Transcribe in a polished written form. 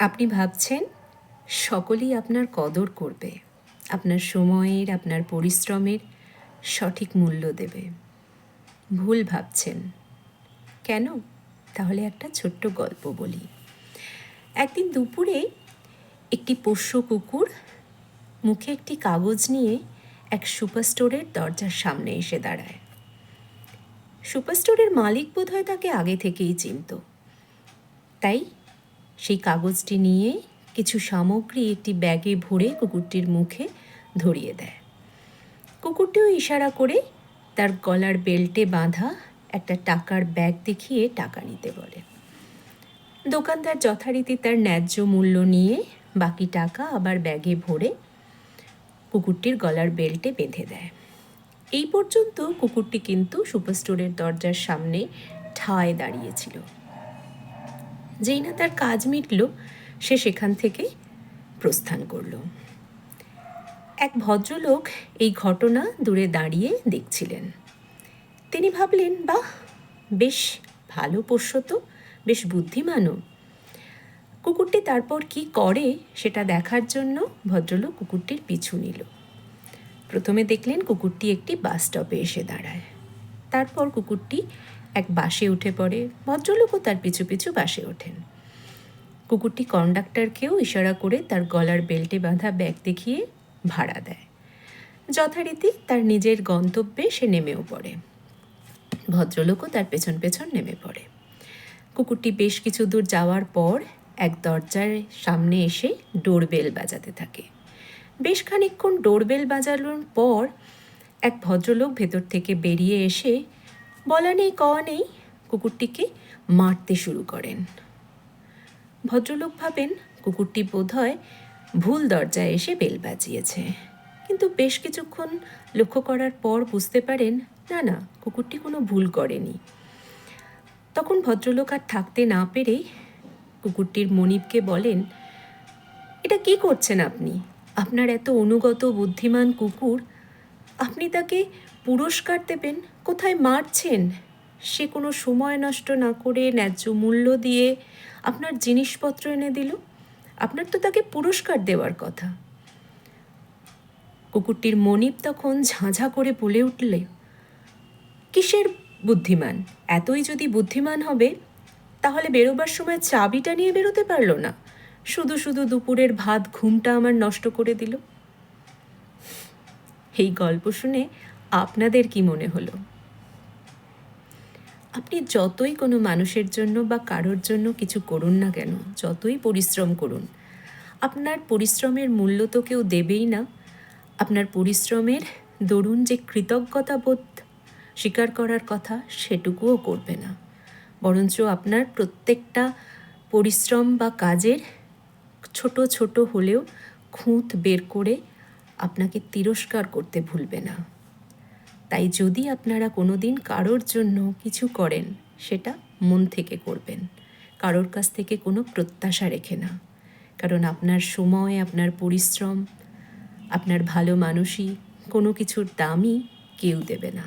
আপনি ভাবছেন সকলেই আপনার কদর করবে, আপনার সময়ের, আপনার পরিশ্রমের সঠিক মূল্য দেবে। ভুল ভাবছেন। কেন? তাহলে একটা ছোট্ট গল্প বলি। একদিন দুপুরে একটি পোষ্য কুকুর মুখে একটি কাগজ নিয়ে এক সুপারস্টোরের দরজার সামনে এসে দাঁড়ায়। সুপারস্টোরের মালিক বোধহয় তাকে আগে থেকেই চিনত, তাই সেই কাগজটি নিয়ে কিছু সামগ্রী একটি ব্যাগে ভরে কুকুরটির মুখে ধরিয়ে দেয়। কুকুরটিও ইশারা করে তার গলার বেল্টে বাঁধা একটা টাকার ব্যাগ দেখিয়ে টাকা নিতে বলে। দোকানদার যথারীতি তার ন্যায্য মূল্য নিয়ে বাকি টাকা আবার ব্যাগে ভরে কুকুরটির গলার বেল্টে বেঁধে দেয়। এই পর্যন্ত কুকুরটি কিন্তু সুপারস্টোরের দরজার সামনে ঠায় দাঁড়িয়েছিল। যেই না তার কাজ মিটল, সে সেখান থেকে প্রস্থান করল। এক ভদ্রলোক এই ঘটনা দূরে দাঁড়িয়ে দেখছিলেন। তিনি ভাবলেন, বাহ, বেশ ভালো পোষ্য তো, বেশ বুদ্ধিমানও। কুকুরটি তারপর কি করে সেটা দেখার জন্য ভদ্রলোক কুকুরটির পিছু নিল। প্রথমে দেখলেন কুকুরটি একটি বাস স্টপে এসে দাঁড়ায়। তারপর কুকুরটি এক বাসে উঠে পড়ে। ভদ্রলোকও তার পিছু পিছু বাসে ওঠেন। কুকুরটি কন্ডাক্টরকেও ইশারা করে তার গলার বেল্টে বাঁধা ব্যাগ দেখিয়ে ভাড়া দেয়। যথারীতি তার নিজের গন্তব্যে সে নেমেও পড়ে। ভদ্রলোকও তার পেছন পেছন নেমে পড়ে। কুকুরটি বেশ কিছু দূর যাওয়ার পর এক দরজার সামনে এসে ডোরবেল বাজাতে থাকে। বেশ খানিকক্ষণ ডোরবেল বাজানোর পর এক ভদ্রলোক ভেতর থেকে বেরিয়ে এসে বলা নেই কওয়া নেই কুকুরটিকে মারতে শুরু করেন। ভদ্রলোক ভাবেন কুকুরটি বোধহয় ভুল দরজায় এসে বেল বাজিয়েছে, কিন্তু বেশ কিছুক্ষণ লক্ষ্য করার পর বুঝতে পারেন না না, কুকুরটি কোনো ভুল করেনি। তখন ভদ্রলোক আর থাকতে না পেরেই কুকুরটির মনিবকে বলেন, এটা কি করছেন আপনি? আপনার এত অনুগত বুদ্ধিমান কুকুর, আপনি তাকে পুরস্কার দেবেন, কোথায় মারছেন? সে কোনো সময় নষ্ট না করে ন্যায্য মূল্য দিয়ে আপনার জিনিসপত্র এনে দিল। আপনার তো তাকে পুরস্কার দেওয়ার কথা। কুকুরটির মনিব তখন ঝাঁঝা করে বলে উঠলে, কিসের বুদ্ধিমান? এতই যদি বুদ্ধিমান হবে তাহলে বেরোবার সময় চাবিটা নিয়ে বেরোতে পারলো না, শুধু শুধু দুপুরের ভাত ঘুমটা আমার নষ্ট করে দিল। এই গল্প শুনে আপনাদের কি মনে হলো? আপনি যতই কোনো মানুষের জন্য বা কারোর জন্য কিছু করুন না কেন, যতই পরিশ্রম করুন, আপনার পরিশ্রমের মূল্য তো কেউ দেবেই না। আপনার পরিশ্রমের দরুন যে কৃতজ্ঞতা বোধ স্বীকার করার কথা, সেটুকুও করবে না। বরঞ্চ আপনার প্রত্যেকটা পরিশ্রম বা কাজের ছোট ছোট হলেও খুঁত বের করে আপনাকে তিরস্কার করতে ভুলবে না। তাই যদি আপনারা কোনো দিন কারোর জন্য কিছু করেন, সেটা মন থেকে করবেন, কারোর কাছ থেকে কোনো প্রত্যাশা রেখে না। কারণ আপনার সময়, আপনার পরিশ্রম, আপনার ভালো মানুষই কোনো কিছুর দামই কেউ দেবে না।